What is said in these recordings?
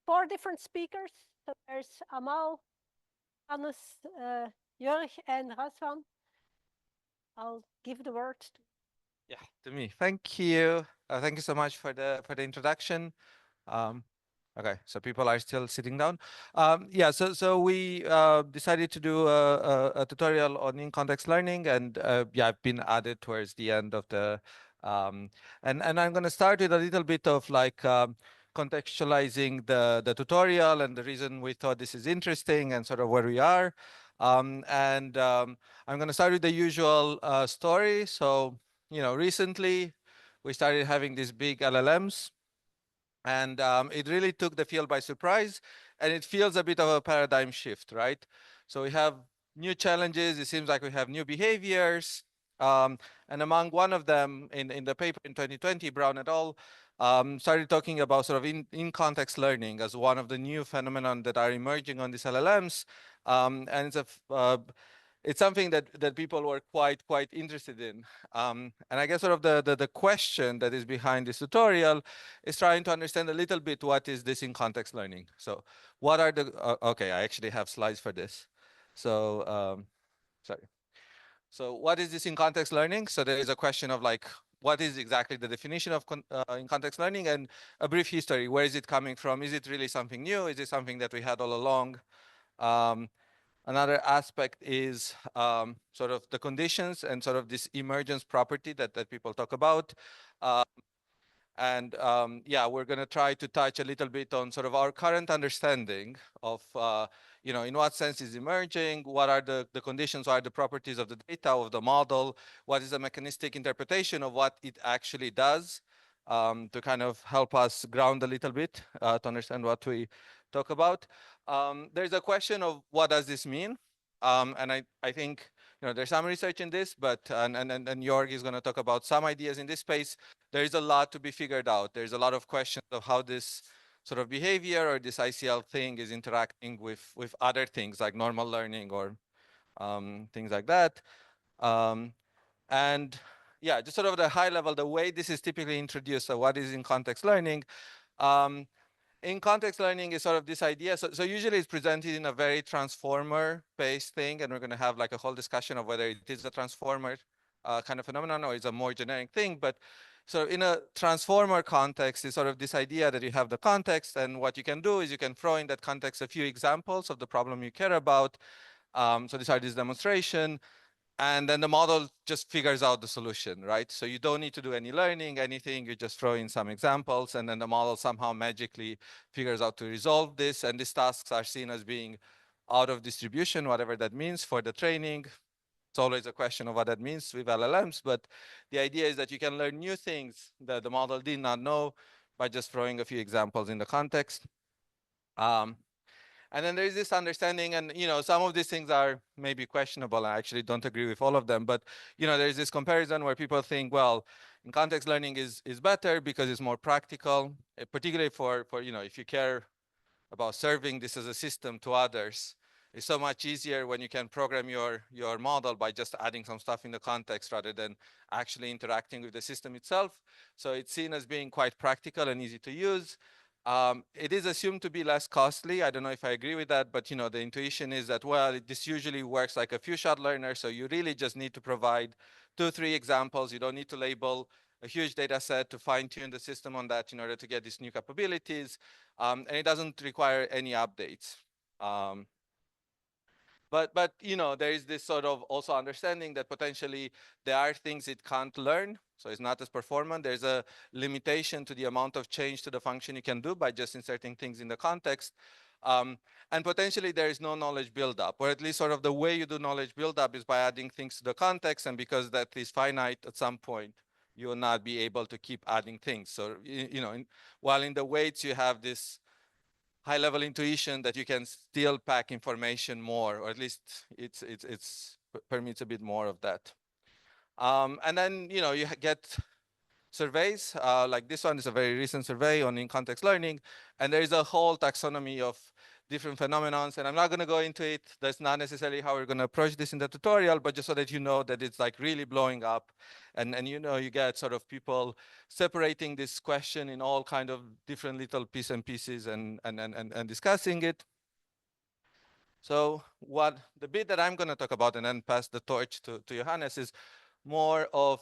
4 different speakers. So there's Amal, Johannes, Jorg, and Razvan. I'll give the word to. Yeah, to me. Thank you. Thank you so much for the introduction. Um, okay, so people are still sitting down. Yeah, so we decided to do a tutorial on in-context learning, and yeah, I've been added towards the end of the and I'm going to start with a little bit of like contextualizing the tutorial and the reason we thought this is interesting and sort of where we are. I'm going to start with the usual story. So, recently we started having these big LLMs, and it really took the field by surprise, and it feels a bit of a paradigm shift, right? So we have new challenges. It seems like we have new behaviors. And among one of them in the paper in 2020, Brown et al. Started talking about sort of in-context learning as one of the new phenomenon that are emerging on these LLMs. And it's something that people were quite interested in. And I guess sort of the question that is behind this tutorial is trying to understand a little bit what is this in context learning. So what are the, okay, I actually have slides for this. So, sorry. So what is this in context learning? So there is a question of like, what is exactly the definition of in context learning, and a brief history. Where is it coming from? Is it really something new? Is it something that we had all along? Um, Another aspect is sort of the conditions and sort of this emergence property that people talk about. Uh, yeah, we're going to try to touch a little bit on sort of our current understanding of, in what sense is emerging, what are the conditions, what are the properties of the data, of the model, what is the mechanistic interpretation of what it actually does, to kind of help us ground a little bit to understand what we talk about. There's a question of what does this mean? And I think, there's some research in this, but, and Jorg is going to talk about some ideas in this space. There is a lot to be figured out. There's a lot of questions of how this sort of behavior or this ICL thing is interacting with other things like normal learning or things like that. Um, and yeah, just sort of the high level, the way this is typically introduced. So what is in context learning? Um, in context learning is sort of this idea. So usually it's presented in a very transformer-based thing, and we're going to have like a whole discussion of whether it is a transformer kind of phenomenon or it's a more generic thing. But so in a transformer context is sort of this idea that you have the context, and what you can do is you can throw in that context a few examples of the problem you care about. So these are this demonstration. And then the model just figures out the solution, right? So you don't need to do any learning, anything. You just throw in some examples, and then the model somehow magically figures out to resolve this. And these tasks are seen as being out of distribution, whatever that means for the training. It's always a question of what that means with LLMs, but the idea is that you can learn new things that the model did not know by just throwing a few examples in the context. And then there's this understanding, and some of these things are maybe questionable. I actually don't agree with all of them, but there's this comparison where people think, well, in context learning is better because it's more practical, particularly for if you care about serving this as a system to others. It's so much easier when you can program your model by just adding some stuff in the context rather than actually interacting with the system itself. So it's seen as being quite practical and easy to use. It is assumed to be less costly. I don't know if I agree with that, but the intuition is that, well, this usually works like a few-shot learner, so you really just need to provide 2-3 examples. You don't need to label a huge data set to fine-tune the system on that in order to get these new capabilities. And it doesn't require any updates. But there is this sort of also understanding that potentially there are things it can't learn, so it's not as performant. There's a limitation to the amount of change to the function you can do by just inserting things in the context. And potentially there is no knowledge buildup, or at least sort of the way you do knowledge buildup is by adding things to the context, and because that is finite at some point, you will not be able to keep adding things. So, while in the weights you have this high-level intuition that you can still pack information more, or at least it's permits a bit more of that. And then you get surveys. Like this one is a very recent survey on in-context learning, and there is a whole taxonomy of different phenomenons, and I'm not going to go into it. That's not necessarily how we're going to approach this in the tutorial, but just so that you know that it's like really blowing up, and you know, you get sort of people separating this question in all kind of different little pieces and discussing it. So what the bit that I'm going to talk about and then pass the torch to Johannes is more of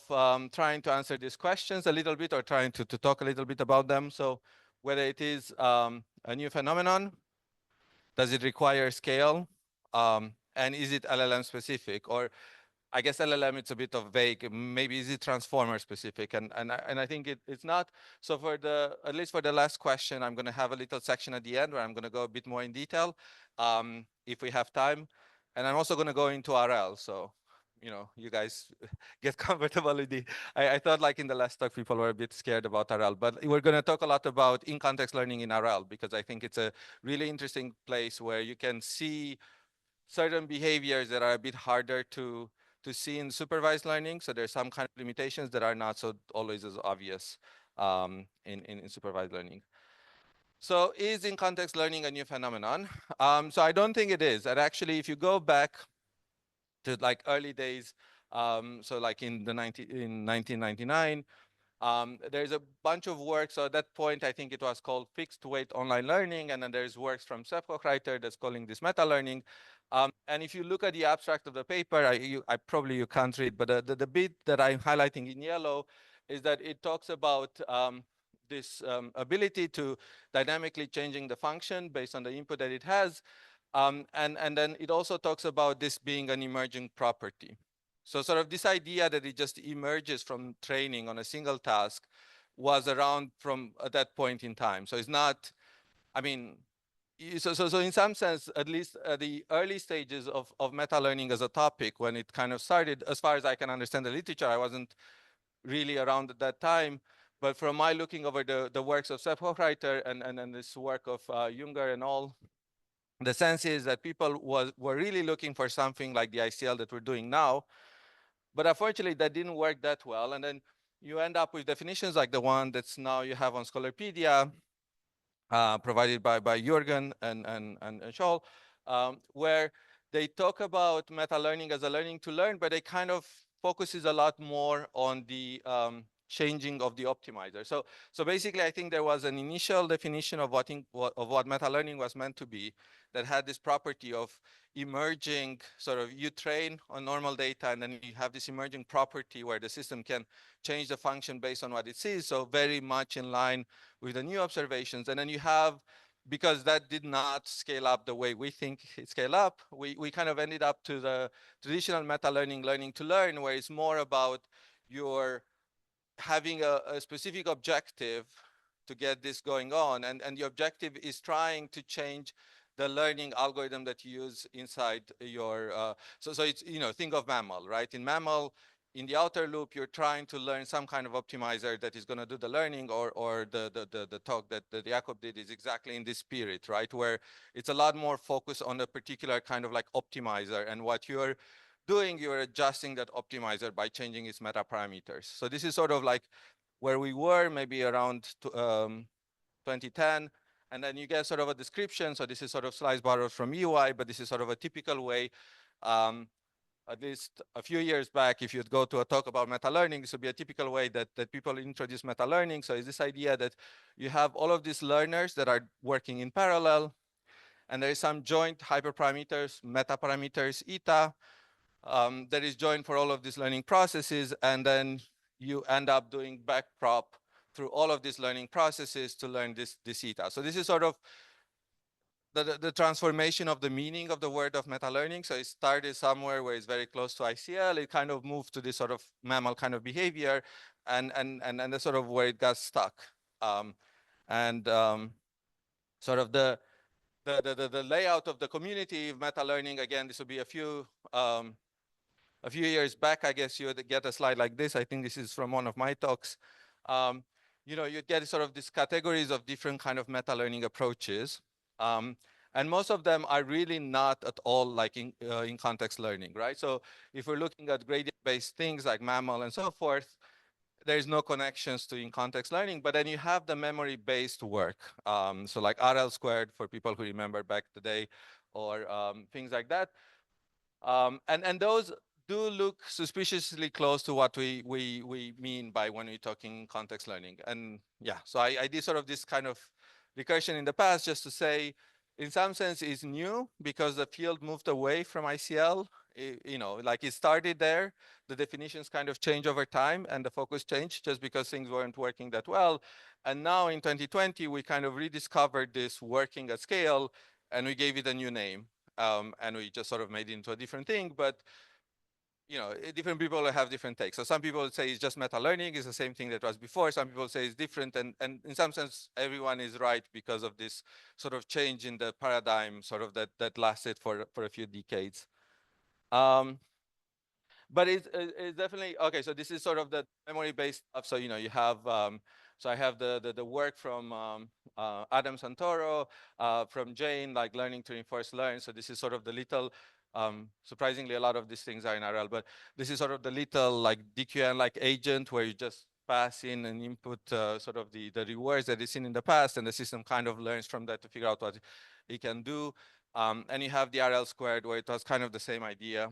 trying to answer these questions a little bit, or trying to talk a little bit about them. So whether it is a new phenomenon, does it require scale? And is it LLM specific? Or I guess LLM, it's a bit of vague. Maybe is it transformer specific? And I think it's not. So for at least for the last question, I'm going to have a little section at the end where I'm going to go a bit more in detail, if we have time. And I'm also going to go into RL. So, you know, you guys get comfortable with the. I thought like in the last talk, people were a bit scared about RL, but we're going to talk a lot about in-context learning in RL, because I think it's a really interesting place where you can see certain behaviors that are a bit harder to see in supervised learning. So there's some kind of limitations that are not so always as obvious in supervised learning. So is in-context learning a new phenomenon? So I don't think it is. And actually, if you go back to like early days, so like in 1999, there's a bunch of work. So at that point, I think it was called fixed weight online learning. And then there's works from Sephoch that's calling this meta learning. And if you look at the abstract of the paper, I probably you can't read, but the bit that I'm highlighting in yellow is that it talks about this ability to dynamically changing the function based on the input that it has. And then it also talks about this being an emerging property. So sort of this idea that it just emerges from training on a single task was around from at that point in time. So it's not, I mean, so in some sense, at least the early stages of meta learning as a topic, when it kind of started, as far as I can understand the literature, I wasn't really around at that time. But from my looking over the works of Sephoch and this work of Junger and all, the sense is that people were really looking for something like the ICL that we're doing now. But unfortunately, that didn't work that well. And then you end up with definitions like the one that's now you have on Scholarpedia, provided by Jorg and Scholl, where they talk about meta learning as a learning to learn, but it kind of focuses a lot more on the changing of the optimizer. So basically, I think there was an initial definition of what meta learning was meant to be, that had this property of emerging, sort of you train on normal data, and then you have this emerging property where the system can change the function based on what it sees. So very much in line with the new observations. And then you have, because that did not scale up the way we think it scale up, we kind of ended up to the traditional meta learning, learning to learn, where it's more about your having a specific objective to get this going on. And the objective is trying to change the learning algorithm that you use inside your, so it's, you know, think of mammal, right? In mammal, in the outer loop, you're trying to learn some kind of optimizer that is going to do the learning, or the talk that Jakob did is exactly in this spirit, right? Where it's a lot more focused on a particular kind of like optimizer, and what you're doing, you're adjusting that optimizer by changing its meta parameters. So this is sort of like where we were maybe around 2010. And then you get sort of a description. So this is sort of slice borrowed from UI, but this is sort of a typical way. At least a few years back, if you'd go to a talk about meta learning, this would be a typical way that people introduce meta learning. So it's this idea that you have all of these learners that are working in parallel, and there is some joint hyperparameters, meta parameters, eta, that is joined for all of these learning processes, and then you end up doing backprop through all of these learning processes to learn this eta. So this is sort of the transformation of the meaning of the word of meta learning. So it started somewhere where it's very close to ICL. It kind of moved to this sort of mammal kind of behavior, and that's sort of where it got stuck. Sort of the layout of the community of meta learning, again, this will be a few years back, I guess you would get a slide like this. I think this is from one of my talks. You know, you'd get sort of these categories of different kind of meta learning approaches. And most of them are really not at all like in context learning, right? So if we're looking at gradient-based things like mammal and so forth, there's no connections to in-context learning, but then you have the memory-based work. So like RL squared for people who remember back the day, or things like that. And those do look suspiciously close to what we mean by when we're talking context learning. And yeah, so I did sort of this kind of recursion in the past just to say, in some sense, it's new because the field moved away from ICL. You know, like it started there, the definitions kind of change over time and the focus changed just because things weren't working that well. And now in 2020, we kind of rediscovered this working at scale and we gave it a new name. And we just sort of made it into a different thing, but you know, different people have different takes. So some people say it's just meta learning, it's the same thing that was before. Some people say it's different, and in some sense, everyone is right because of this sort of change in the paradigm, sort of that lasted for a few decades. But it's definitely okay. So this is sort of the memory-based stuff. So you know, you have so I have the work from Adam Santoro, from Jane, like learning to reinforce learn. So this is sort of the little. Surprisingly, a lot of these things are in RL, but this is sort of the little like DQN like agent where you just pass in and input sort of the rewards that it's seen in the past, and the system kind of learns from that to figure out what it can do. And you have the RL squared where it was kind of the same idea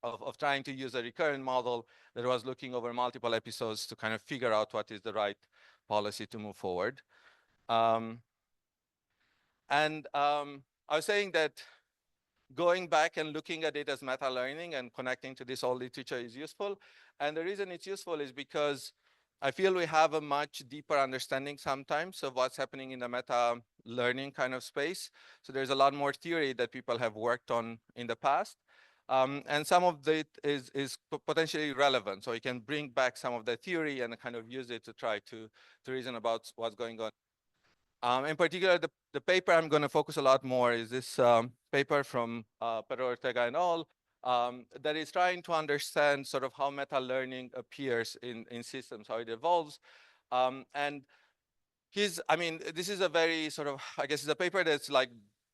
of trying to use a recurrent model that was looking over multiple episodes to kind of figure out what is the right policy to move forward. I was saying that going back and looking at it as meta learning and connecting to this old literature is useful. And the reason it's useful is because I feel we have a much deeper understanding sometimes of what's happening in the meta learning kind of space. So there's a lot more theory that people have worked on in the past. And some of it is potentially relevant. So you can bring back some of the theory and kind of use it to try to reason about what's going on. In particular, the paper I'm going to focus a lot more is this paper from Pedro Ortega et al. That is trying to understand sort of how meta learning appears in systems, how it evolves. And I mean, this is a very sort of, I guess it's a paper that's like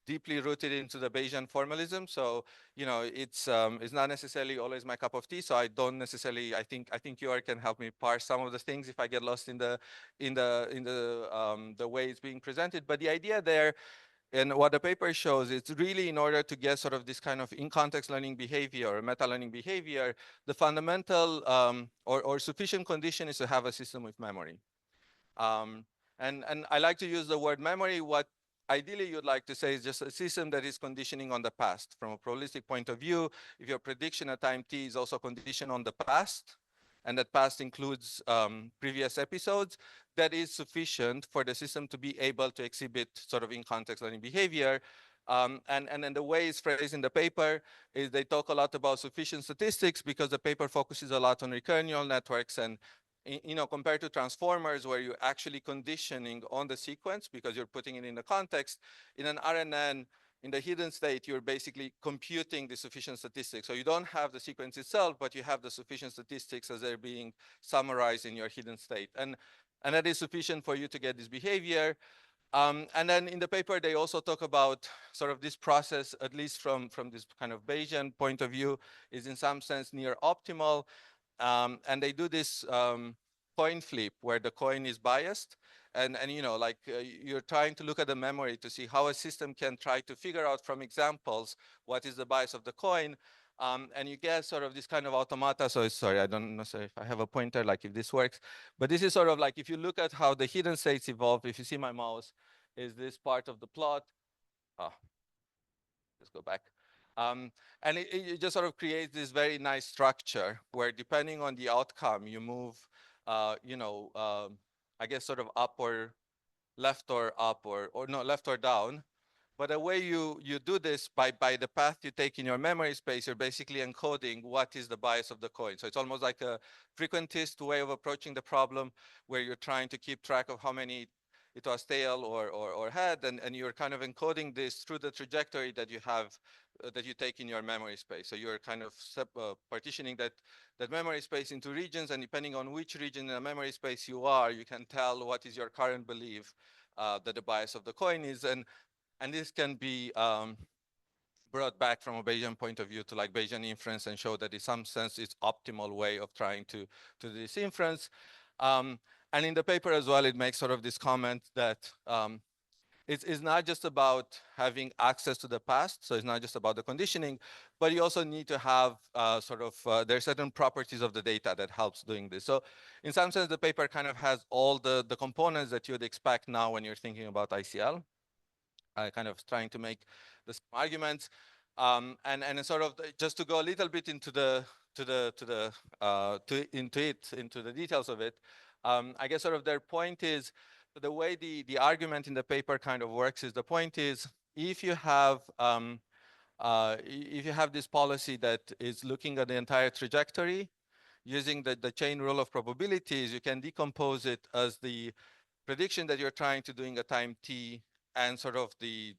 deeply rooted into the Bayesian formalism. So, you know, it's not necessarily always my cup of tea. So I don't necessarily, I think Jorg can help me parse some of the things if I get lost in the way it's being presented. But the idea there, and what the paper shows, it's really in order to get sort of this kind of in-context learning behavior or meta-learning behavior, the fundamental or sufficient condition is to have a system with memory. And I like to use the word memory. What ideally you'd like to say is just a system that is conditioning on the past. From a probabilistic point of view, if your prediction at time t is also conditioned on the past, and that past includes previous episodes, that is sufficient for the system to be able to exhibit sort of in-context learning behavior. And then the way it's phrased in the paper is they talk a lot about sufficient statistics because the paper focuses a lot on recurrent neural networks, and you know, compared to transformers where you're actually conditioning on the sequence because you're putting it in the context, in an RNN, in the hidden state, you're basically computing the sufficient statistics. So you don't have the sequence itself, but you have the sufficient statistics as they're being summarized in your hidden state. And that is sufficient for you to get this behavior. And then in the paper, they also talk about sort of this process, at least from this kind of Bayesian point of view, is in some sense near optimal. And they do this coin flip where the coin is biased. And you know, like you're trying to look at the memory to see how a system can try to figure out from examples what is the bias of the coin. And you get sort of this kind of automata. So sorry, I don't know if I have a pointer, like if this works. But this is sort of like if you look at how the hidden states evolve, if you see my mouse, is this part of the plot. Oh, let's go back. And it just sort of creates this very nice structure where depending on the outcome, you move, you know, I guess sort of up or left or up or no, left or down. But the way you do this by the path you take in your memory space, you're basically encoding what is the bias of the coin. So it's almost like a frequentist way of approaching the problem where you're trying to keep track of how many it was tail or head, and you're kind of encoding this through the trajectory that you have, that you take in your memory space. So you're kind of partitioning that memory space into regions, and depending on which region in the memory space you are, you can tell what is your current belief that the bias of the coin is. And this can be brought back from a Bayesian point of view to like Bayesian inference and show that in some sense it's optimal way of trying to do this inference. And in the paper as well, it makes sort of this comment that it's not just about having access to the past, so it's not just about the conditioning, but you also need to have there are certain properties of the data that helps doing this. So in some sense, the paper kind of has all the components that you would expect now when you're thinking about ICL. Kind of trying to make the same arguments, and sort of just to go a little bit into into the details of it. I guess sort of their point is the way the argument in the paper kind of works is the point is if you have this policy that is looking at the entire trajectory using the chain rule of probabilities, you can decompose it as the prediction that you're trying to doing at time t and sort of the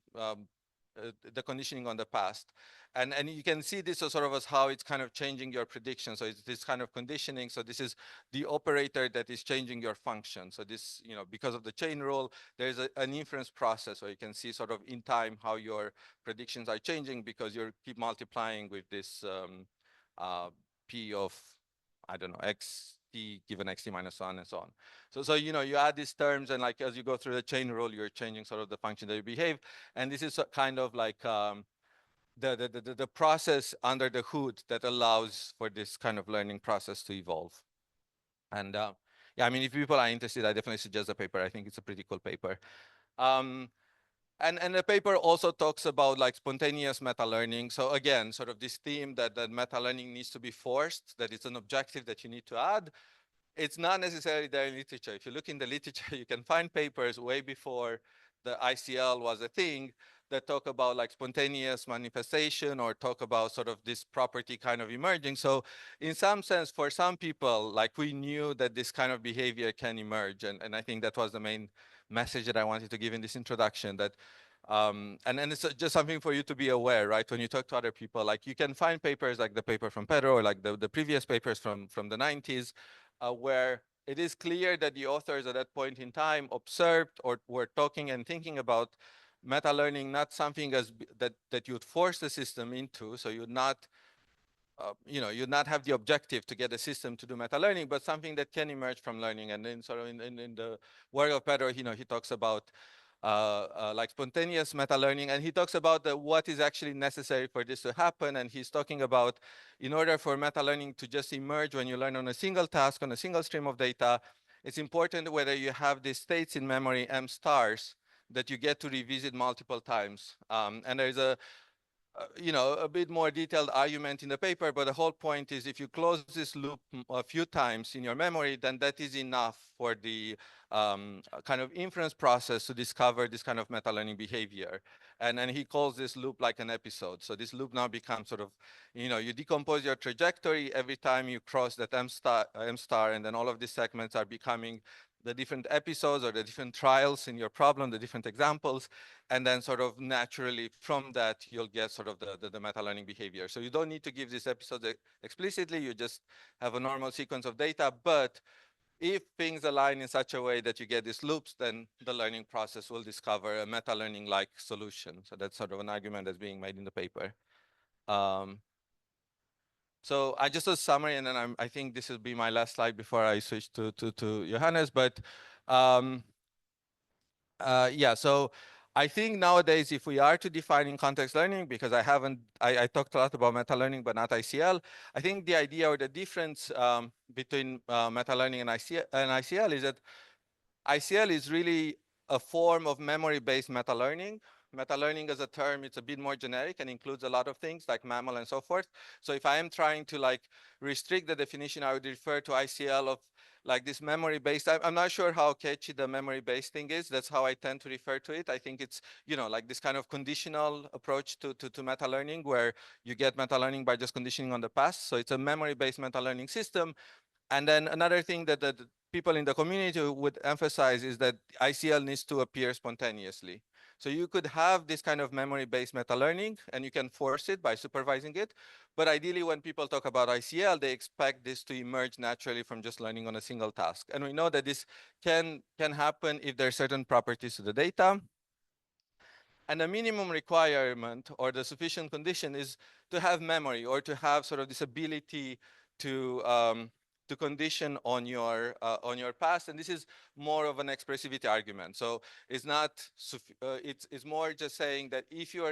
conditioning on the past. And you can see this as sort of as how it's kind of changing your prediction. So it's this kind of conditioning. So this is the operator that is changing your function. So this, because of the chain rule, there's an inference process where you can see sort of in time how your predictions are changing because you keep multiplying with this p of, I don't know, x t given xt minus 1 and so on. So you add these terms, and like as you go through the chain rule, you're changing sort of the function that you behave. And this is kind of like the process under the hood that allows for this kind of learning process to evolve. And yeah, I mean, if people are interested, I definitely suggest the paper. I think it's a pretty cool paper. And the paper also talks about like spontaneous meta-learning. So again, sort of this theme that meta-learning needs to be forced, that it's an objective that you need to add. It's not necessarily there in literature. If you look in the literature, you can find papers way before the ICL was a thing that talk about like spontaneous manifestation or talk about sort of this property kind of emerging. So in some sense, for some people, like we knew that this kind of behavior can emerge. And I think that was the main message that I wanted to give in this introduction, that and it's just something for you to be aware, right? When you talk to other people, like you can find papers like the paper from Pedro or like the previous papers from the 90s, where it is clear that the authors at that point in time observed or were talking and thinking about meta-learning, not something as that you'd force the system into. So you'd not, you'd not have the objective to get a system to do meta-learning, but something that can emerge from learning. And then sort of in the work of Pedro, he talks about like spontaneous meta-learning, and he talks about what is actually necessary for this to happen. And he's talking about, in order for meta-learning to just emerge when you learn on a single task, on a single stream of data, it's important whether you have these states in memory, m stars, that you get to revisit multiple times. And there's a bit more detailed argument in the paper, but the whole point is if you close this loop a few times in your memory, then that is enough for the kind of inference process to discover this kind of meta-learning behavior. And he calls this loop like an episode. So this loop now becomes sort of, you decompose your trajectory every time you cross that m star, and then all of these segments are becoming the different episodes or the different trials in your problem, the different examples, and then sort of naturally from that, you'll get sort of the meta-learning behavior. So you don't need to give these episodes explicitly, you just have a normal sequence of data, but if things align in such a way that you get these loops, then the learning process will discover a meta-learning-like solution. So that's sort of an argument that's being made in the paper. So I just a summary, and then I think this will be my last slide before I switch to Johannes. But yeah, so I think nowadays, if we are to define in context learning, because I talked a lot about meta-learning, but not ICL. I think the idea or the difference between meta-learning and ICL is that ICL is really a form of memory-based meta-learning. Meta-learning as a term, it's a bit more generic and includes a lot of things like mammal and so forth. So if I am trying to like restrict the definition, I would refer to ICL of like this memory-based. I'm not sure how catchy the memory-based thing is. That's how I tend to refer to it. I think it's, like this kind of conditional approach to meta-learning, where you get meta-learning by just conditioning on the past. So it's a memory-based meta-learning system. And then another thing that the people in the community would emphasize is that ICL needs to appear spontaneously. So you could have this kind of memory-based meta-learning, and you can force it by supervising it. But ideally, when people talk about ICL, they expect this to emerge naturally from just learning on a single task. And we know that this can happen if there are certain properties to the data. And the minimum requirement or the sufficient condition is to have memory or to have sort of this ability to condition on your past. And this is more of an expressivity argument. So it's not, it's more just saying that if you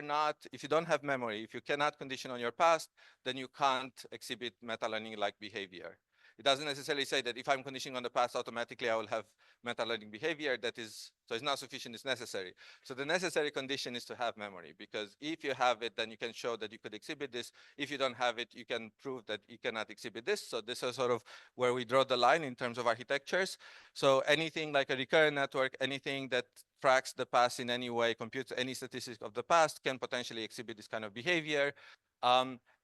don't have memory, if you cannot condition on your past, then you can't exhibit meta-learning like behavior. It doesn't necessarily say that if I'm conditioning on the past, automatically I will have meta-learning behavior. So it's not sufficient, it's necessary. So the necessary condition is to have memory, because if you have it, then you can show that you could exhibit this. If you don't have it, you can prove that you cannot exhibit this. So this is sort of where we draw the line in terms of architectures. So anything like a recurrent network, anything that tracks the past in any way, computes any statistics of the past, can potentially exhibit this kind of behavior.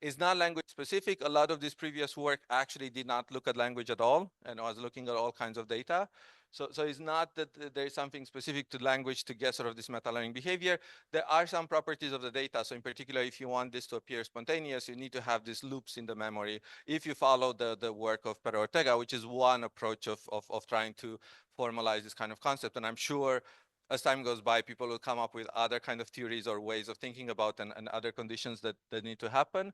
It's not language specific. A lot of this previous work actually did not look at language at all and was looking at all kinds of data. So it's not that there is something specific to language to get sort of this meta-learning behavior. There are some properties of the data. So in particular, if you want this to appear spontaneous, you need to have these loops in the memory. If you follow the work of Pero Ortega, which is one approach of trying to formalize this kind of concept. And I'm sure as time goes by, people will come up with other kind of theories or ways of thinking about and other conditions that need to happen.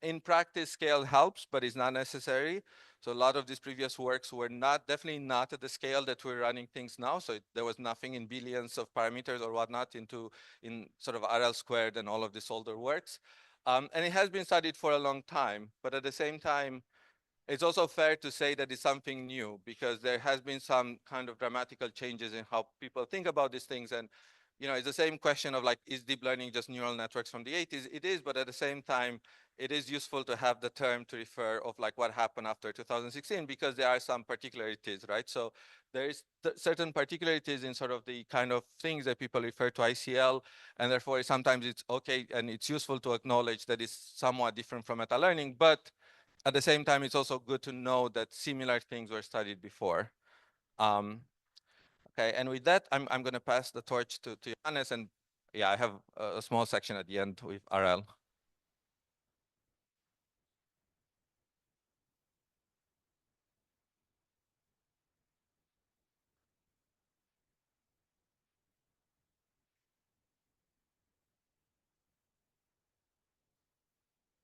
In practice, scale helps, but it's not necessary. So a lot of these previous works were definitely not at the scale that we're running things now. So there was nothing in billions of parameters or whatnot in sort of RL squared and all of these older works. And it has been studied for a long time, but at the same time, it's also fair to say that it's something new, because there has been some kind of dramatical changes in how people think about these things. And it's the same question of like, is deep learning just neural networks from the 80s? It is, but at the same time, it is useful to have the term to refer of like what happened after 2016, because there are some particularities, right? So there is certain particularities in sort of the kind of things that people refer to ICL, and therefore sometimes it's okay and it's useful to acknowledge that it's somewhat different from meta learning, but at the same time, it's also good to know that similar things were studied before. Okay, and with that, I'm going to pass the torch to Johannes, and yeah, I have a small section at the end with RL.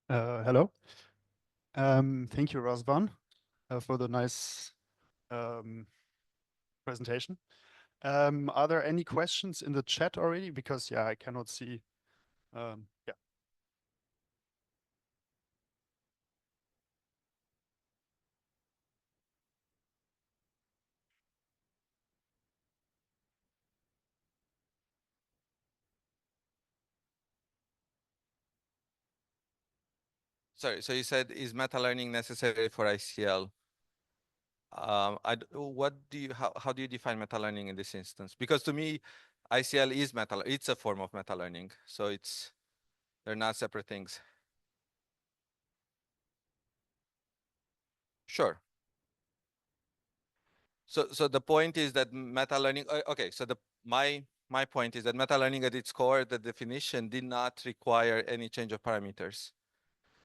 Hello. Thank you, Razvan, for the nice presentation. Are there any questions in the chat already? Because, yeah, I cannot see. Yeah. Sorry, so you said, is meta learning necessary for ICL? How do you define meta learning in this instance? Because to me, ICL is it's a form of meta learning. So they're not separate things. Sure. So the point is that meta learning, okay, so my point is that meta learning at its core, the definition did not require any change of parameters.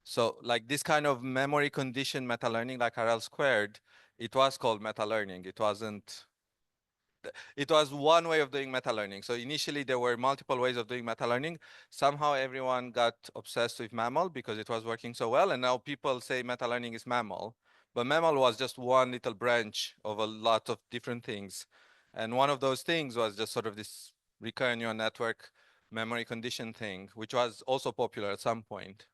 So like this kind of memory condition meta learning, like RL squared, it was called meta learning. It was one way of doing meta learning. So initially there were multiple ways of doing meta learning. Somehow everyone got obsessed with MAML because it was working so well. And now people say meta learning is MAML. But MAML was just one little branch of a lot of different things. And one of those things was just sort of this recurrent neural network memory condition thing, which was also popular at some point.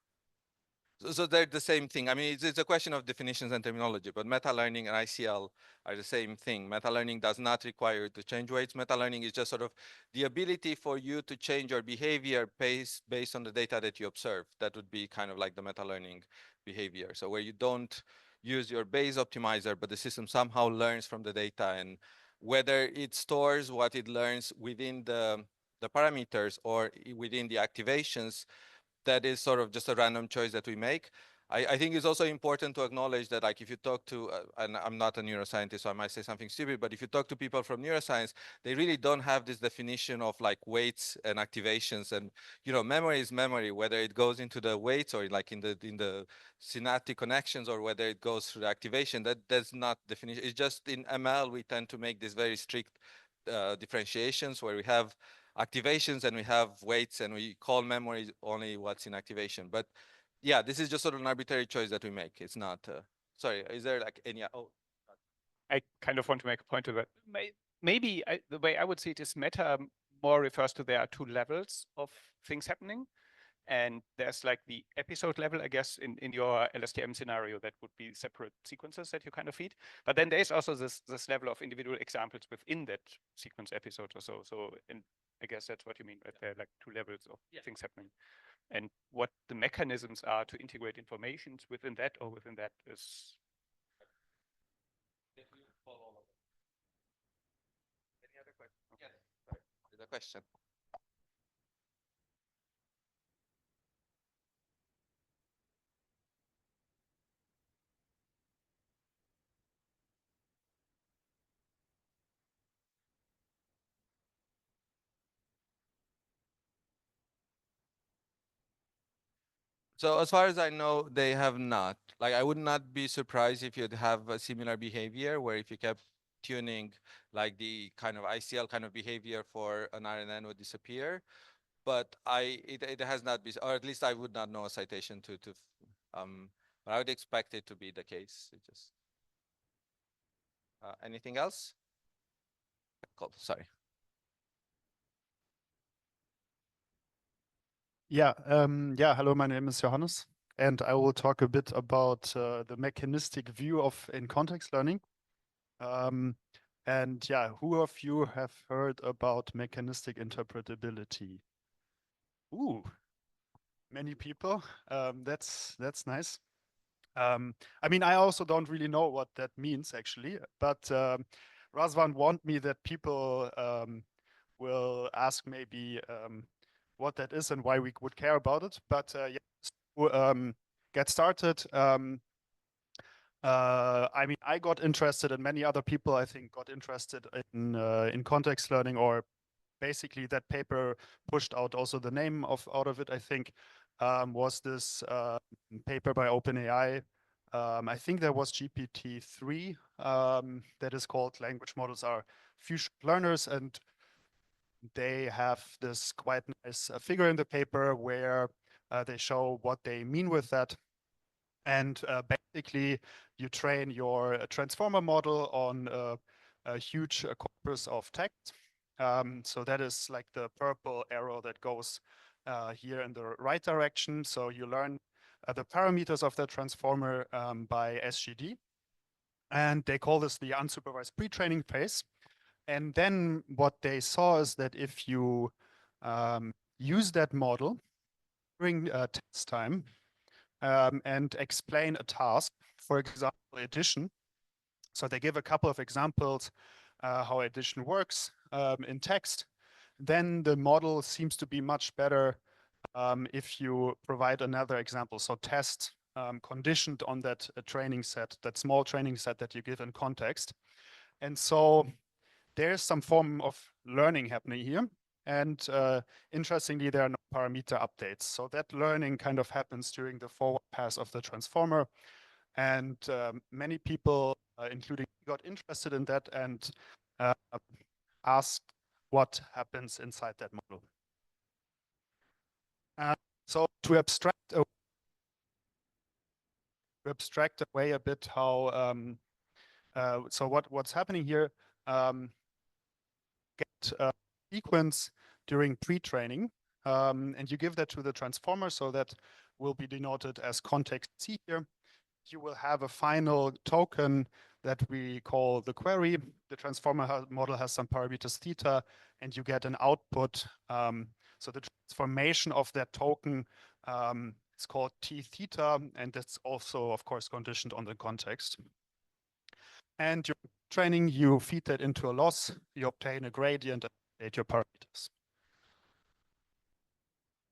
So they're the same thing. I mean, it's a question of definitions and terminology, but meta learning and ICL are the same thing. Meta learning does not require you to change weights. Meta learning is just sort of the ability for you to change your behavior based on the data that you observe. That would be kind of like the meta learning behavior. So where you don't use your Bayes optimizer, but the system somehow learns from the data, and whether it stores what it learns within the parameters or within the activations, that is sort of just a random choice that we make. I think it's also important to acknowledge that, like, if you talk to, and I'm not a neuroscientist, so I might say something stupid, but if you talk to people from neuroscience, they really don't have this definition of like weights and activations. And, memory is memory, whether it goes into the weights or like in the synaptic connections, or whether it goes through the activation. That's not definition. It's just in ML, we tend to make these very strict differentiations where we have activations and we have weights and we call memory only what's in activation. But yeah, this is just sort of an arbitrary choice that we make. It's not, sorry, is there like any, oh. I kind of want to make a point to that. Maybe the way I would see it is meta more refers to there are two levels of things happening. And there's like the episode level, I guess, in your LSTM scenario, that would be separate sequences that you kind of feed. But then there's also this level of individual examples within that sequence episode or so. So, and I guess that's what you mean, right? There are like two levels of things happening. And what the mechanisms are to integrate informations within that or within that is. Any other question? Yes. Sorry. There's a question. So as far as I know, they have not. Like, I would not be surprised if you'd have a similar behavior where if you kept tuning, like the kind of ICL kind of behavior for an RNN would disappear. But it has not been, or at least I would not know a citation but I would expect it to be the case. It just, anything else? Cool. Sorry. Yeah, hello, my name is Johannes, and I will talk a bit about the mechanistic view of in context learning. And yeah, who of you have heard about mechanistic interpretability? Ooh, many people. That's nice. I mean, I also don't really know what that means actually, but Razvan warned me that people will ask maybe what that is and why we would care about it. But yeah, so, get started. I mean, I got interested, and many other people, I think, got interested in context learning, or basically that paper pushed out also the name out of it. I think was this paper by OpenAI. I think there was GPT-3 that is called "Language Models Are Future Learners," and they have this quite nice figure in the paper where they show what they mean with that. And basically, you train your transformer model on a huge corpus of text. So that is like the purple arrow that goes here in the right direction. So you learn the parameters of the transformer by SGD. And they call this the unsupervised pre-training phase. And then what they saw is that if you use that model during test time and explain a task, for example, addition. So they give a couple of examples how addition works in text. Then the model seems to be much better if you provide another example. So test conditioned on that training set, that small training set that you give in context. And so there's some form of learning happening here. And interestingly, there are no parameter updates. So that learning kind of happens during the forward pass of the transformer. And many people, including me, got interested in that and asked what happens inside that model. So to abstract away a bit how, so what's happening here, get a sequence during pre-training, and you give that to the transformer, so that will be denoted as context C here. You will have a final token that we call the query. The transformer model has some parameters theta, and you get an output. So the transformation of that token is called T theta, and that's also, of course, conditioned on the context. And your training, you feed that into a loss, you obtain a gradient and update your parameters.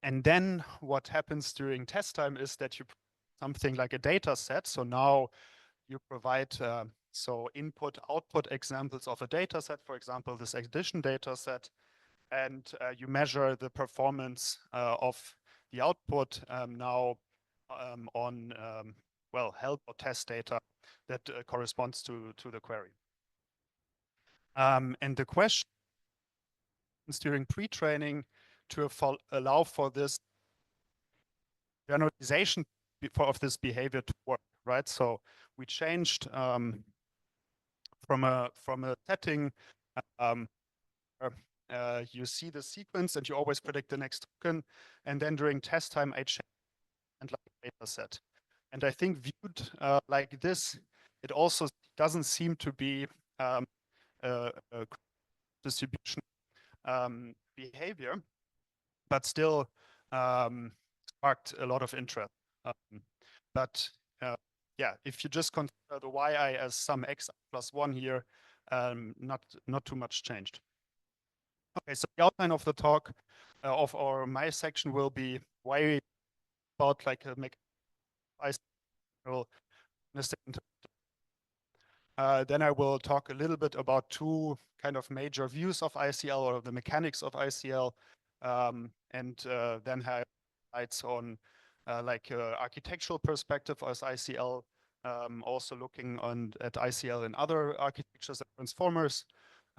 And then what happens during test time is that you something like a data set. So now you provide so input output examples of a data set, for example, this addition data set, and you measure the performance of the output now on well, help or test data that corresponds to the query. And the question during pre-training to allow for this generalization of this behavior to work, right? So we changed from a setting you see the sequence and you always predict the next token, and then during test time I changed like a data set. And I think viewed like this, it also doesn't seem to be a distribution behavior, but still sparked a lot of interest. But yeah, if you just consider the yi as some x plus 1 here, not too much changed. Okay, so the outline of the talk of my section will be way about like a mechanistic. Then I will talk a little bit about two kind of major views of ICL or the mechanics of ICL, and then have lights on like architectural perspective as ICL, also looking at ICL in other architectures and transformers,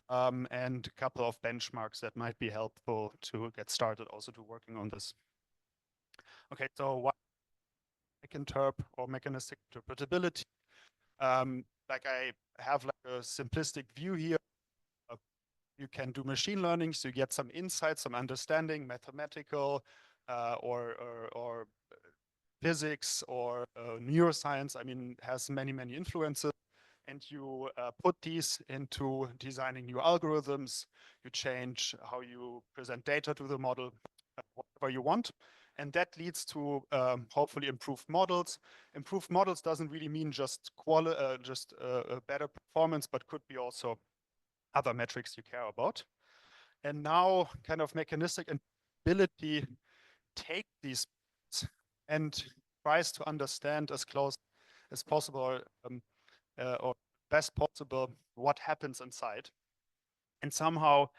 and a couple of benchmarks that might be helpful to get started also to working on this. Okay, so what interp or mechanistic interpretability? Like I have like a simplistic view here. You can do machine learning, so you get some insight, some understanding, mathematical or physics or neuroscience. I mean, has many influences. And you put these into designing new algorithms. You change how you present data to the model, whatever you want. And that leads to hopefully improved models. Improved models doesn't really mean just better performance, but could be also other metrics you care about. And now kind of mechanistic ability take these and tries to understand as close as possible or best possible what happens inside. And somehow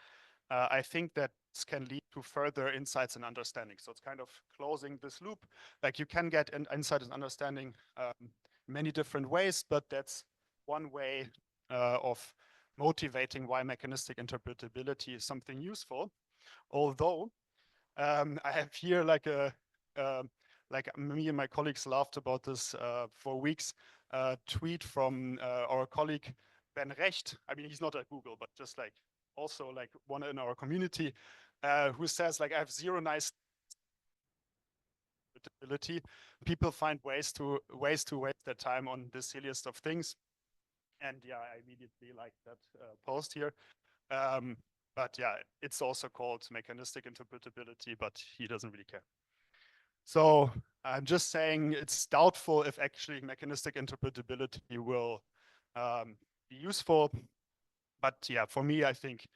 I think that this can lead to further insights and understanding. So it's kind of closing this loop. Like you can get an insight and understanding many different ways, but that's one way of motivating why mechanistic interpretability is something useful. Although I have here like me and my colleagues laughed about this for weeks. Tweet from our colleague Ben Recht. I mean, he's not at Google, but just like also like one in our community, who says like I have zero nice ability. People find ways to waste their time on the silliest of things. And yeah, I immediately like that post here. But yeah, it's also called mechanistic interpretability, but he doesn't really care. So I'm just saying it's doubtful if actually mechanistic interpretability will be useful. But yeah, for me, I think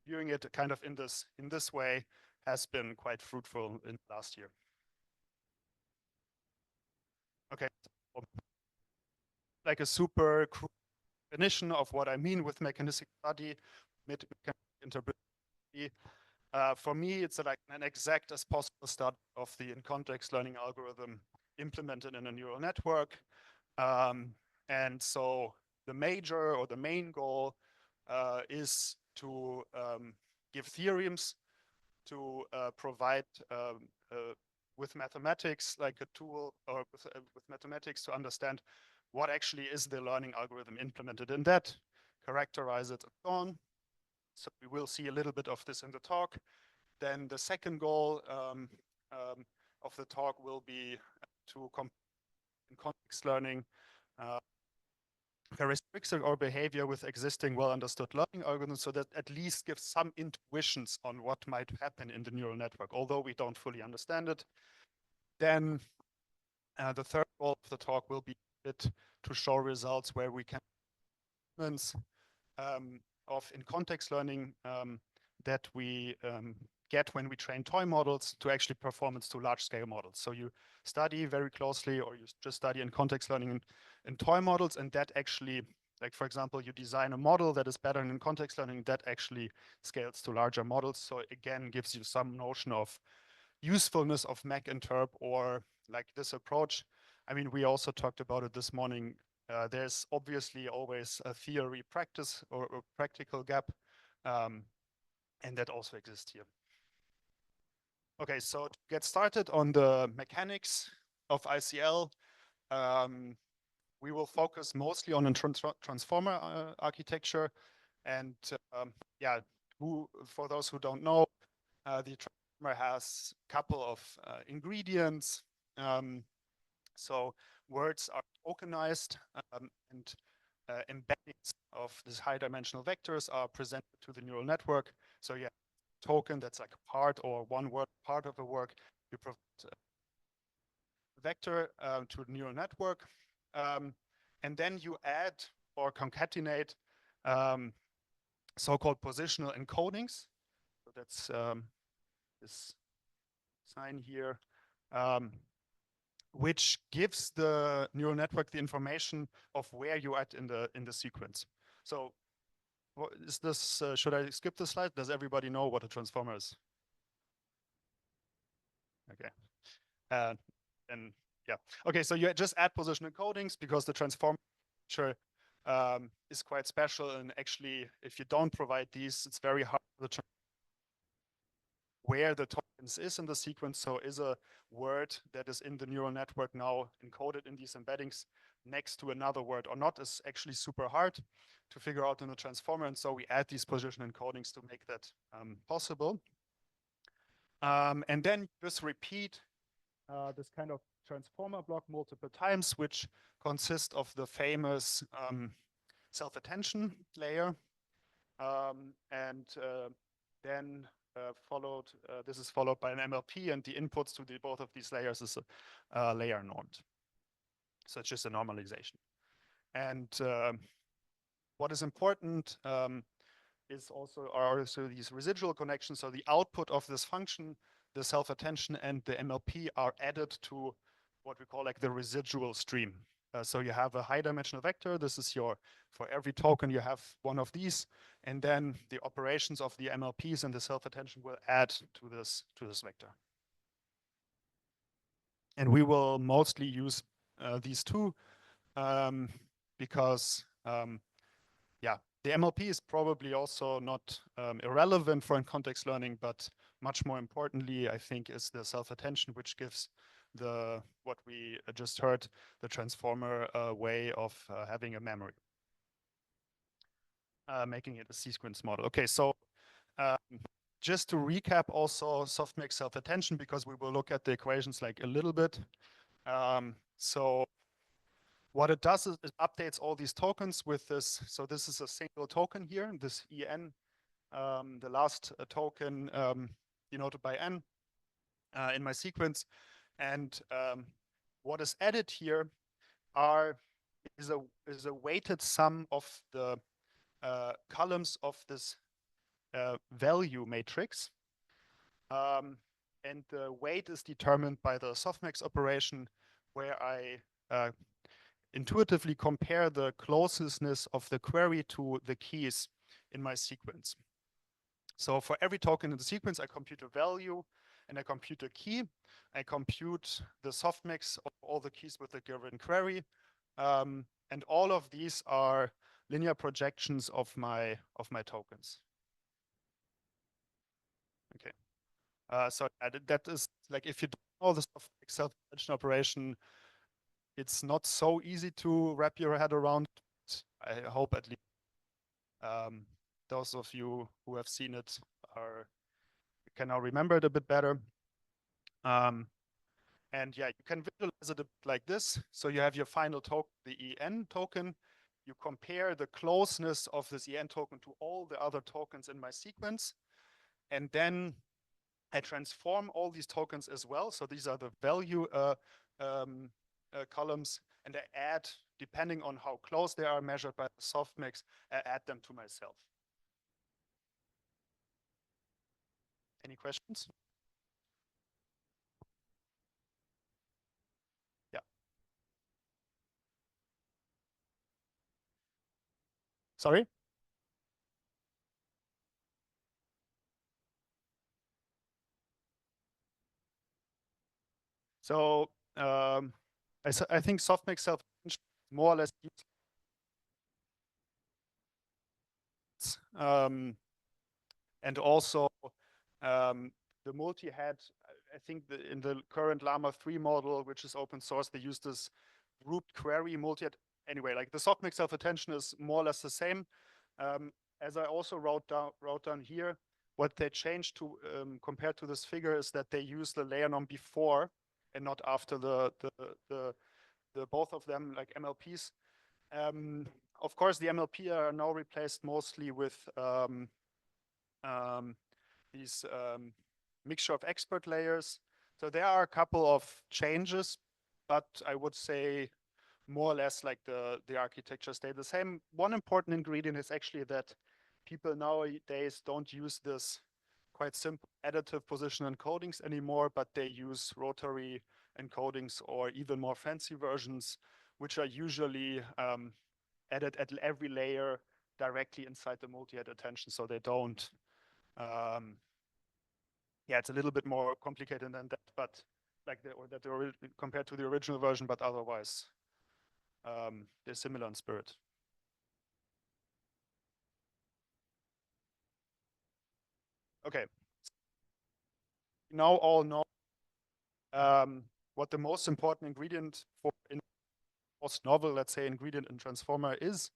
viewing it kind of in this way has been quite fruitful in last year. Okay, so like a super crude definition of what I mean with mechanistic study, mechanistic interpretability. For me, it's like an exact as possible study of the in-context learning algorithm implemented in a neural network. And so the major or the main goal is to give theorems to provide with mathematics like a tool, or with mathematics to understand what actually is the learning algorithm implemented in that, characterize it, and so on. So we will see a little bit of this in the talk. Then the second goal of the talk will be to in context learning characteristics or behavior with existing well-understood learning algorithms, so that at least gives some intuitions on what might happen in the neural network, although we don't fully understand it. Then the third goal of the talk will be to show results where we can of in context learning that we get when we train toy models to actually performance to large scale models. So you study very closely, or you just study in context learning in toy models, and that actually, like for example, you design a model that is better in context learning, that actually scales to larger models. So again, gives you some notion of usefulness of MECINTERP or like this approach. I mean, we also talked about it this morning. There's obviously always a theory practice or practical gap. And that also exists here. Okay, so to get started on the mechanics of ICL, we will focus mostly on a transformer architecture. And yeah, for those who don't know, the transformer has a couple of ingredients. So words are tokenized, and embeddings of these high dimensional vectors are presented to the neural network. So yeah, token that's like a part or one word part of a work. You provide a vector to the neural network, and then you add or concatenate so-called positional encodings. So that's this sign here, which gives the neural network the information of where you are at in the sequence. So what is this? Should I skip the slide? Does everybody know what a transformer is? Okay. And yeah. Okay, so you just add position encodings because the transformer is quite special. And actually, if you don't provide these, it's very hard to where the tokens is in the sequence. So is a word that is in the neural network now encoded in these embeddings next to another word or not is actually super hard to figure out in the transformer. And so we add these position encodings to make that possible. And then just repeat this kind of transformer block multiple times, which consists of the famous self-attention layer. And then this is followed by an MLP, and the inputs to both of these layers is a layer normed. So it's just a normalization. And what is important is also these residual connections. So the output of this function, the self-attention and the MLP are added to what we call like the residual stream. So you have a high dimensional vector. This is for every token you have one of these, and then the operations of the MLPs and the self-attention will add to this vector. And we will mostly use these two because yeah, the MLP is probably also not irrelevant for context learning, but much more importantly, I think, is the self-attention, which gives what we just heard, the transformer way of having a memory, making it a sequence model. Okay, so just to recap also softmax self-attention, because we will look at the equations like a little bit. So what it does is it updates all these tokens with this. So this is a single token here, this EN, the last token denoted by N in my sequence. And what is added here is a weighted sum of the columns of this value matrix. And the weight is determined by the softmax operation, where I intuitively compare the closeness of the query to the keys in my sequence. So for every token in the sequence, I compute a value and I compute a key. I compute the softmax of all the keys with the given query. And all of these are linear projections of my tokens. Okay. So that is like, if you don't know the softmax self-attention operation, it's not so easy to wrap your head around. I hope at least those of you who have seen it can now remember it a bit better. And yeah, you can visualize it a bit like this. So you have your final token, the EN token. You compare the closeness of this EN token to all the other tokens in my sequence. And then I transform all these tokens as well. So these are the value columns, and I add, depending on how close they are measured by the softmax, I add them to myself. Any questions? Yeah. Sorry? So I think softmax self-attention more or less And also the multi-head, I think in the current Llama 3 model, which is open source, they use this grouped query multi-head. Anyway, like the softmax self-attention is more or less the same. As I also wrote down here, what they changed to compared to this figure is that they use the layer norm before and not after the both of them, like MLPs. Of course, the MLP are now replaced mostly with these mixture of expert layers. So there are a couple of changes, but I would say more or less like the architecture stayed the same. One important ingredient is actually that people nowadays don't use this quite simple additive position encodings anymore, but they use rotary encodings or even more fancy versions, which are usually added at every layer directly inside the multi-head attention, so they don't. Yeah, it's a little bit more complicated than that, but like compared to the original version, but otherwise they're similar in spirit. Okay, now all know what the most important ingredient for in most novel, let's say, ingredient in transformer is.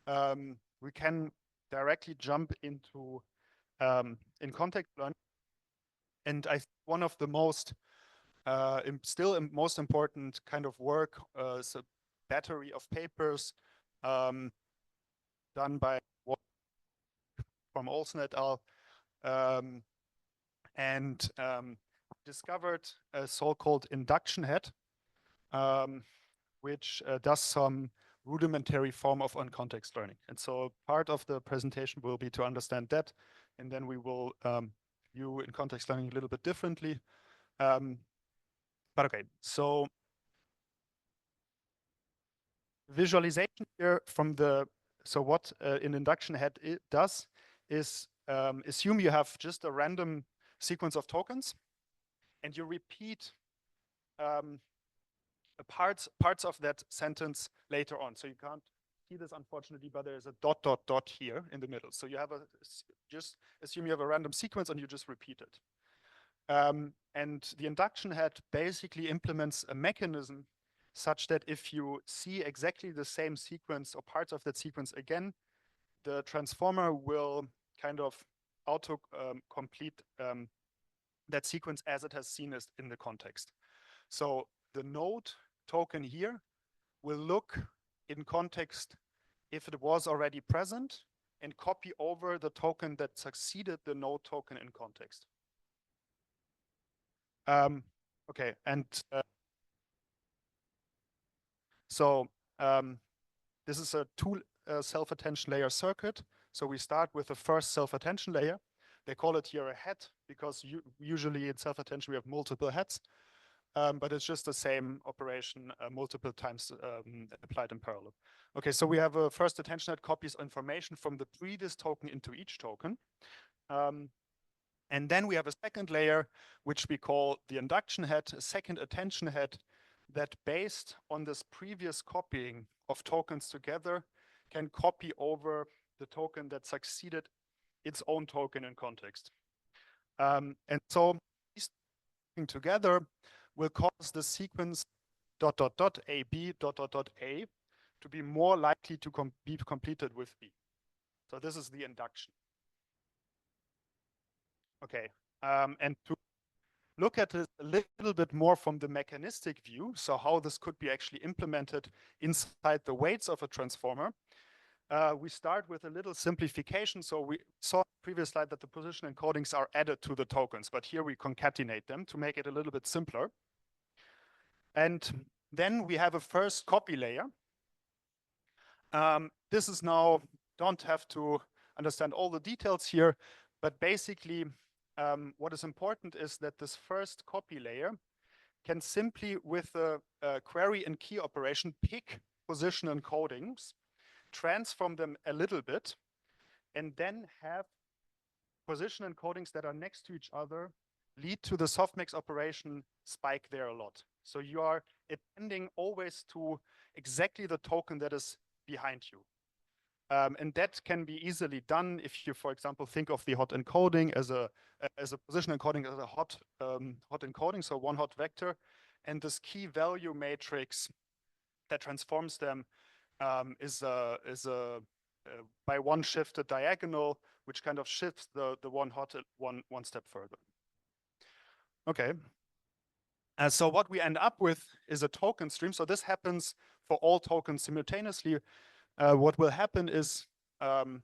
We can directly jump into in context learning, and I think one of the most most important kind of work is a battery of papers done by from Olsen et al. And discovered a so-called induction head, which does some rudimentary form of on-context learning. And so part of the presentation will be to understand that, and then we will view in context learning a little bit differently. But okay, so visualization here from so what an induction head does is assume you have just a random sequence of tokens, and you repeat parts of that sentence later on. So you can't see this, unfortunately, but there's a ... here in the middle. So you have just assume you have a random sequence and you just repeat it. And the induction head basically implements a mechanism such that if you see exactly the same sequence or parts of that sequence again, the transformer will kind of auto complete that sequence as it has seen it in the context. So the node token here will look in context if it was already present and copy over the token that succeeded the node token in context. Okay, and so this is a two self-attention layer circuit. So we start with the first self-attention layer. They call it here a head because usually in self-attention we have multiple heads, but it's just the same operation multiple times applied in parallel. Okay, so we have a first attention head copies information from the previous token into each token. And then we have a second layer, which we call the induction head, a second attention head that based on this previous copying of tokens together can copy over the token that succeeded its own token in context. And so these together will cause the sequence ... AB ... A to be more likely to be completed with B. So this is the induction. Okay, and to look at it a little bit more from the mechanistic view, so how this could be actually implemented inside the weights of a transformer, we start with a little simplification. So we saw in the previous slide that the position encodings are added to the tokens, but here we concatenate them to make it a little bit simpler. And then we have a first copy layer. This is now, don't have to understand all the details here, but basically what is important is that this first copy layer can simply, with a query and key operation, pick position encodings, transform them a little bit, and then have position encodings that are next to each other lead to the softmax operation spike there a lot. So you are appending always to exactly the token that is behind you. And that can be easily done if you, for example, think of the hot encoding as a position encoding as a hot encoding, so one hot vector, and this key value matrix that transforms them is a by one shifted diagonal, which kind of shifts the one hot one step further. Okay. So what we end up with is a token stream. So this happens for all tokens simultaneously. What will happen is I'm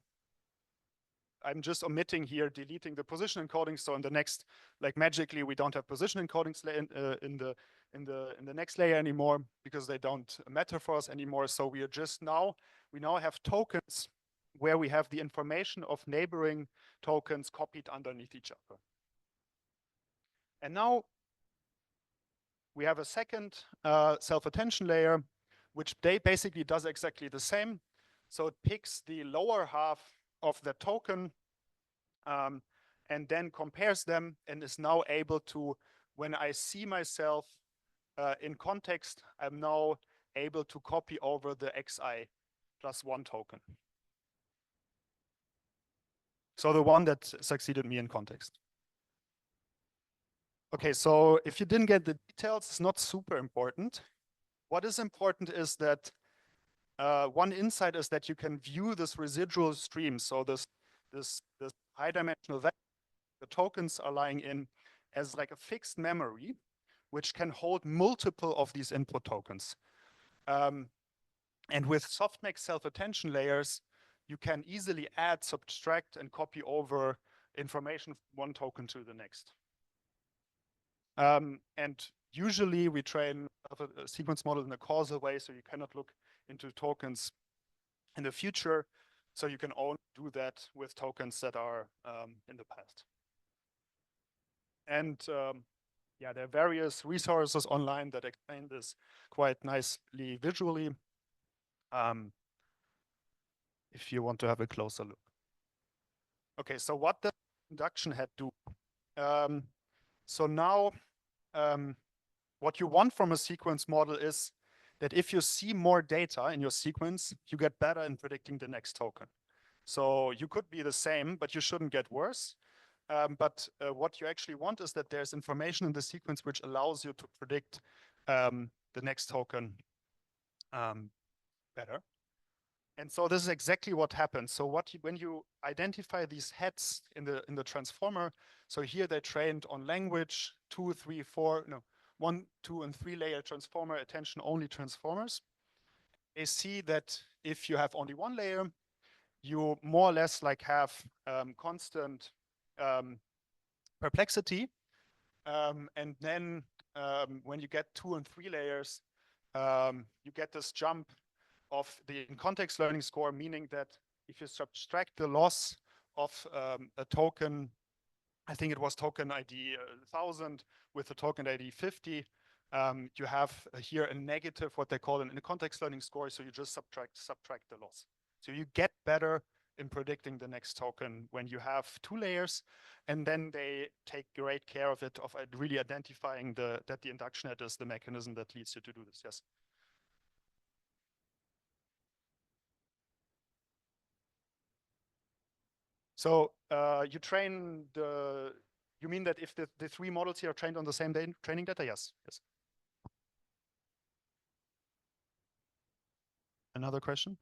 just omitting here, deleting the position encoding. So in the next, like magically, we don't have position encodings in the next layer anymore because they don't matter for us anymore. So we now have tokens where we have the information of neighboring tokens copied underneath each other. And now we have a second self-attention layer, which basically does exactly the same. So it picks the lower half of the token and then compares them and is now able to, when I see myself in context, I'm now able to copy over the xi+1 token. So the one that succeeded me in context. Okay, so if you didn't get the details, it's not super important. What is important is that one insight is that you can view this residual stream. So this high dimensional vector the tokens are lying in as like a fixed memory, which can hold multiple of these input tokens. And with softmax self-attention layers, you can easily add, subtract, and copy over information from one token to the next. And usually we train a sequence model in a causal way, so you cannot look into tokens in the future. So you can only do that with tokens that are in the past. And yeah, there are various resources online that explain this quite nicely visually. If you want to have a closer look. Okay, so what does induction head do? So now what you want from a sequence model is that if you see more data in your sequence, you get better in predicting the next token. So you could be the same, but you shouldn't get worse. But what you actually want is that there's information in the sequence which allows you to predict the next token better. And so this is exactly what happens. So when you identify these heads in the transformer, so here they trained on language, 2, 3, 4, no, 1, 2, and 3 layer transformer, attention only transformers. They see that if you have only one layer, you more or less like have constant perplexity. And then when you get 2 and 3 layers, you get this jump of the in-context learning score, meaning that if you subtract the loss of a token, I think it was token ID 1000 with the token ID 50, you have here a negative, what they call an in-context learning score. So you just subtract the loss. So you get better in predicting the next token when you have 2 layers, and then they take great care of it, of really identifying that the induction head is the mechanism that leads you to do this. Yes. So you mean that if the 3 models here are trained on the same training data? Yes. Yes. Another question?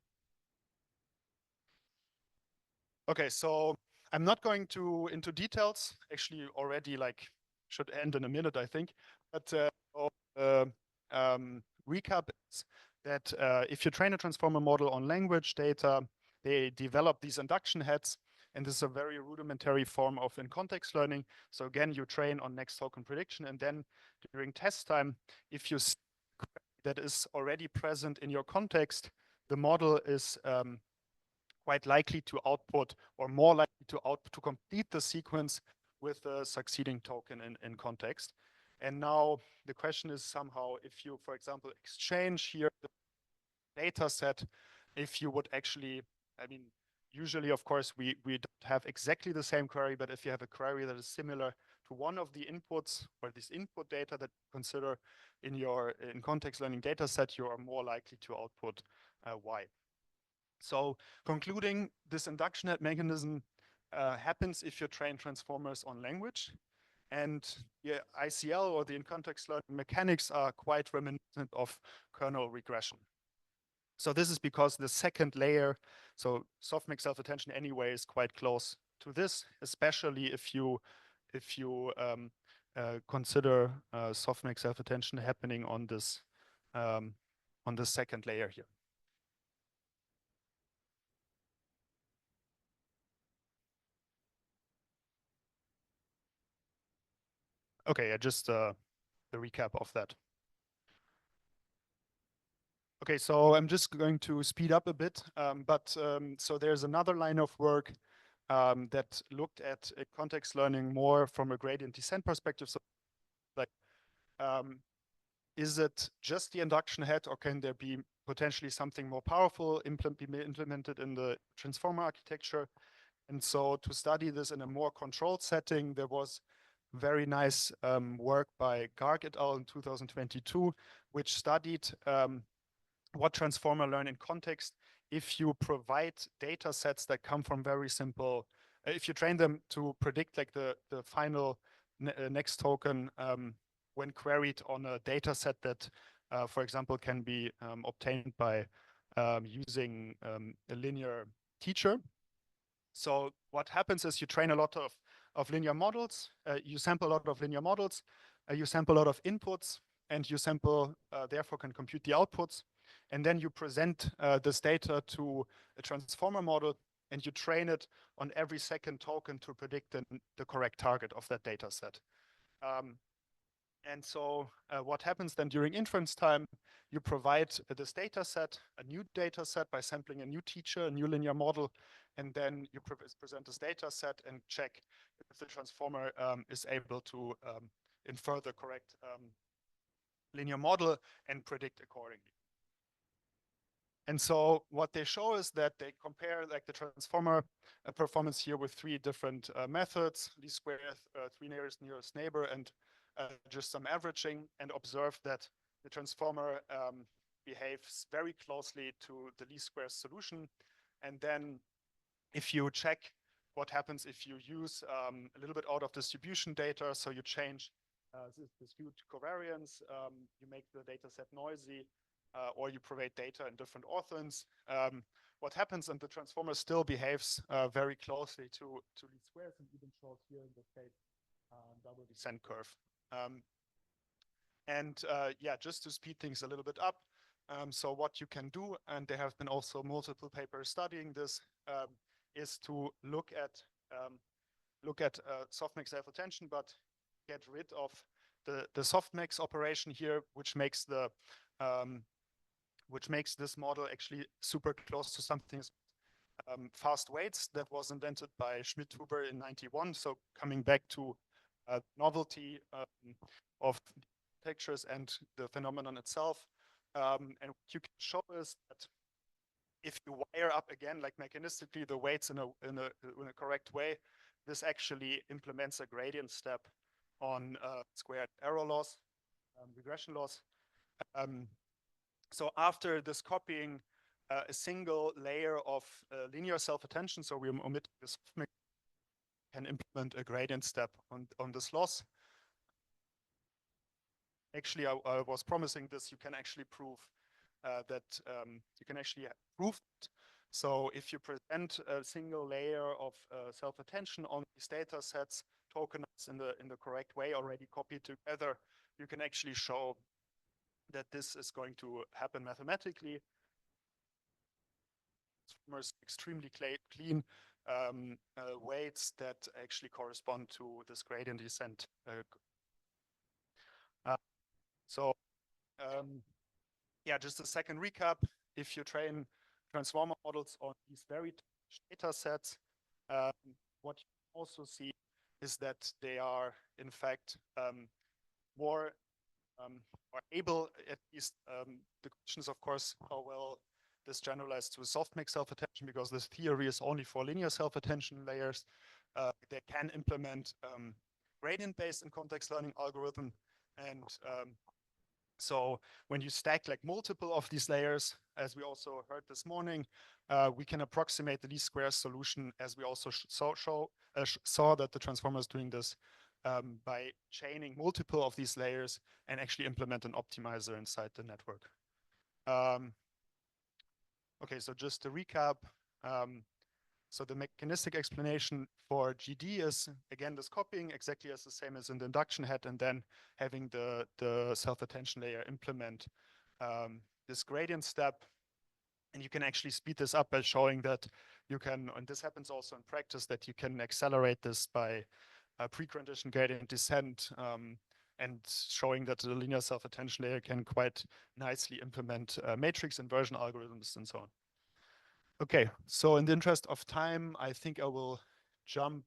Okay, so I'm not going into details. Actually, already like should end in a minute, I think. But recap is that if you train a transformer model on language data, they develop these induction heads. And this is a very rudimentary form of in-context learning. So again, you train on next token prediction. And then during test time, if you see that is already present in your context, the model is quite likely to output, or more likely to complete the sequence with a succeeding token in context. And now the question is somehow, if you, for example, exchange here the data set, if you would actually, I mean, usually, of course, we don't have exactly the same query, but if you have a query that is similar to one of the inputs or this input data that you consider in your in-context learning data set, you are more likely to output Y. So concluding, this induction mechanism happens if you train transformers on language. And the ICL, or the in-context learning mechanics, are quite reminiscent of kernel regression. So this is because the second layer, so softmax self-attention anyway, is quite close to this, especially if you consider softmax self-attention happening on this second layer here. Okay, just the recap of that. Okay, so I'm just going to speed up a bit, so there's another line of work that looked at context learning more from a gradient descent perspective. So, like, is it just the induction head, or can there be potentially something more powerful implemented in the transformer architecture? And so to study this in a more controlled setting, there was very nice work by Jorg et al. In 2022, which studied what transformer learn in context if you provide data sets that come from very simple, if you train them to predict like the final next token when queried on a data set that, for example, can be obtained by using a linear teacher. So what happens is you train a lot of linear models, you sample a lot of linear models, you sample a lot of inputs, and you sample, therefore can compute the outputs. And then you present this data to a transformer model, and you train it on every second token to predict the correct target of that data set. And so what happens then during inference time, you provide this data set, a new data set by sampling a new teacher, a new linear model, and then you present this data set and check if the transformer is able to infer the correct linear model and predict accordingly. And so what they show is that they compare like the transformer performance here with three different methods, least square, three nearest neighbor, and just some averaging, and observe that the transformer behaves very closely to the least square solution. And then if you check what happens if you use a little bit out of distribution data, so you change the skewed covariance, you make the data set noisy, or you provide data in different orthons, what happens, and the transformer still behaves very closely to least squares, and even shows here in this case double descent curve. Yeah, just to speed things a little bit up, so what you can do, and there have been also multiple papers studying this, is to look at softmax self-attention, but get rid of the softmax operation here, which makes this model actually super close to something fast weights that was invented by Schmidt-Huber in '91. So coming back to novelty of textures and the phenomenon itself. And what you can show is that if you wire up again, like mechanistically, the weights in a correct way, this actually implements a gradient step on squared error loss, regression loss. So after this copying a single layer of linear self-attention, so we omit this, can implement a gradient step on this loss. Actually, I was promising this, you can actually prove that you can actually prove it. So if you present a single layer of self-attention on these data sets, tokenized in the correct way, already copied together, you can actually show that this is going to happen mathematically. Extremely clean weights that actually correspond to this gradient descent. Yeah, just a second recap. If you train transformer models on these very data sets, what you also see is that they are, in fact, more are able, at least the question is, of course, how well this generalized to softmax self-attention, because this theory is only for linear self-attention layers. They can implement gradient-based in context learning algorithm, and So when you stack like multiple of these layers, as we also heard this morning, we can approximate the least squares solution, as we also saw that the transformer is doing this by chaining multiple of these layers and actually implement an optimizer inside the network. Okay, so just to recap, so the mechanistic explanation for GD is, again, this copying exactly as the same as in the induction head, and then having the self-attention layer implement this gradient step. And you can actually speed this up by showing that you can, and this happens also in practice, that you can accelerate this by precondition gradient descent, and showing that the linear self-attention layer can quite nicely implement matrix inversion algorithms and so on. Okay, so in the interest of time, I think I will jump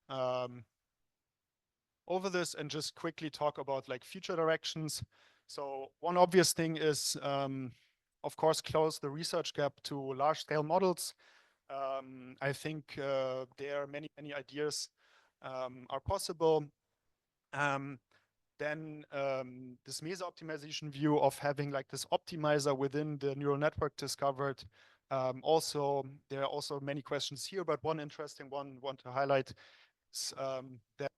over this and just quickly talk about like future directions. So one obvious thing is, of course, close the research gap to large-scale models. I think there are many ideas are possible. Then this mesa optimization view of having like this optimizer within the neural network discovered. Also, there are also many questions here, but one interesting one I want to highlight is that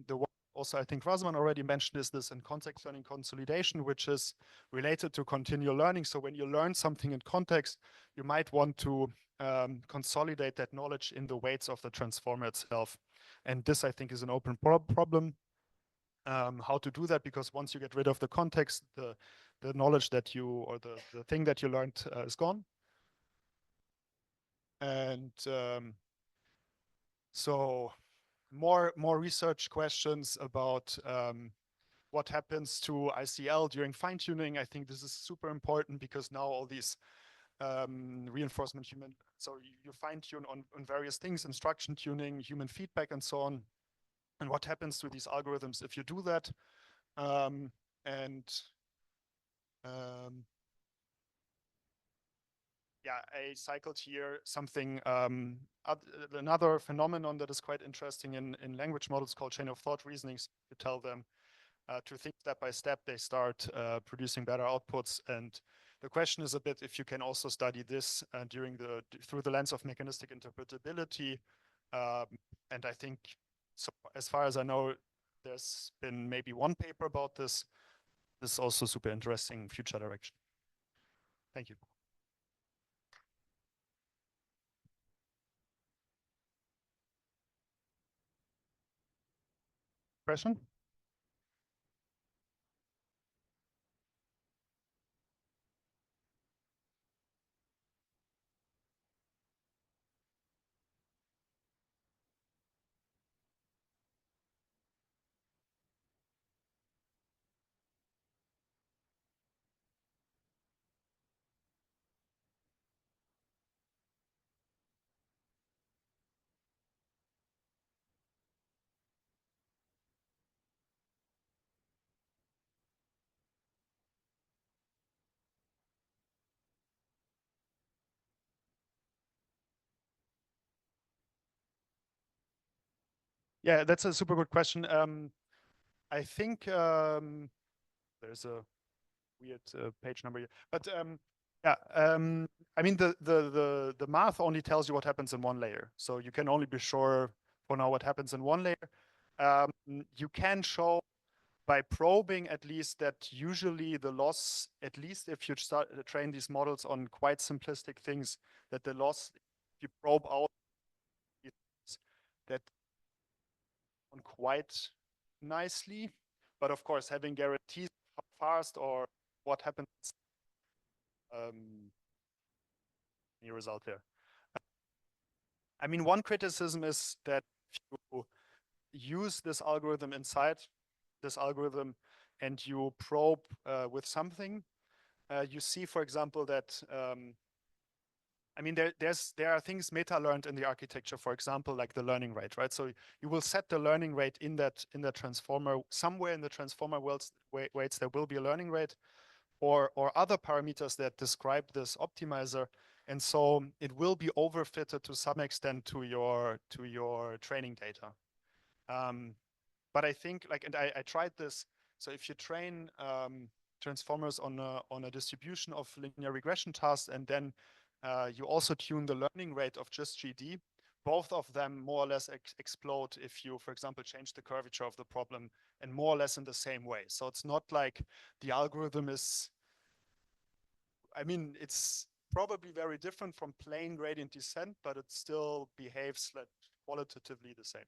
the one also I think Razman already mentioned is this in context learning consolidation, which is related to continual learning. So when you learn something in context, you might want to consolidate that knowledge in the weights of the transformer itself. And this, I think, is an open problem. How to do that, because once you get rid of the context, the knowledge that you, or the thing that you learned is gone. And so more research questions about what happens to ICL during fine-tuning. I think this is super important, because now all these reinforcement human, so you fine-tune on various things, instruction tuning, human feedback, and so on. And what happens to these algorithms if you do that? Yeah, I cycled here something, another phenomenon that is quite interesting in language models called chain of thought reasoning. You tell them to think step by step, they start producing better outputs. And the question is a bit if you can also study this through the lens of mechanistic interpretability. And I think, so as far as I know, there's been maybe one paper about this. This is also super interesting future direction. Thank you. Question? Yeah, that's a super good question. I think there's a weird page number here, but yeah, I mean the math only tells you what happens in one layer, so you can only be sure for now what happens in one layer. You can show by probing at least that usually the loss, at least if you start to train these models on quite simplistic things, that the loss, if you probe out, that on quite nicely. But of course, having guarantees how fast or what happens, any result there. I mean, one criticism is that if you use this algorithm inside this algorithm and you probe with something, you see, for example, that I mean, there are things meta learned in the architecture, for example, like the learning rate, right? So you will set the learning rate in that transformer. Somewhere in the transformer weights there will be a learning rate, or other parameters that describe this optimizer, and so it will be overfitted to some extent to your training data. But I think, like, and I tried this So if you train transformers on a distribution of linear regression tasks, and then you also tune the learning rate of just GD, both of them more or less explode if you, for example, change the curvature of the problem, and more or less in the same way. So it's not like the algorithm is, I mean, it's probably very different from plain gradient descent, but it still behaves like qualitatively the same.